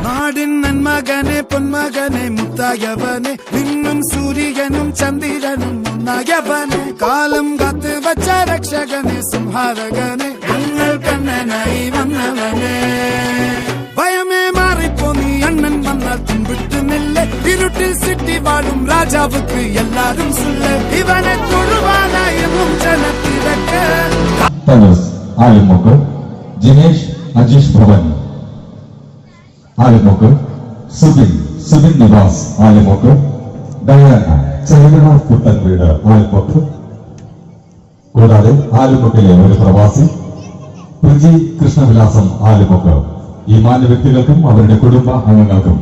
നാടിൻ നന്മകനെ പൊന്മകനെ മുത്തായവനെ നിന്നും സൂര്യനും ചന്ദ്രനും ഒന്നായവനെ കാലം കാത്ത് വച്ച രക്ഷകനെ സംഹാരകനെ ഞങ്ങൾ കണ്ണനായി വന്നവനെ ഭയമേ മാറിപ്പോ നീ അണ്ണൻ വന്നാൽ തുമ്പിട്ടുന്നില്ല ഇരുട്ടിൽ സിറ്റി വാഴും രാജാവുക്ക് എല്ലാരും സുല്ല ഇവനെ തൊഴുവാനായും ജനത്തിരക്ക് ആലിമോക്ക് ജിനേഷ് അജീഷ് ഭവൻ ആലിമോക്ക് സുബിൻ നിവാസ് ആലിമോക്ക് ഡയാന ചൈതന പുത്തൻ വീട് ആലിമോക്ക് കൂടാതെ ആലിമോക്കിലെ ഒരു പ്രവാസി പ്രജി കൃഷ്ണവിലാസം ആലിമോക്ക് ഈ മാന്യ വ്യക്തികൾക്കും അവരുടെ കുടുംബ അംഗങ്ങൾക്കും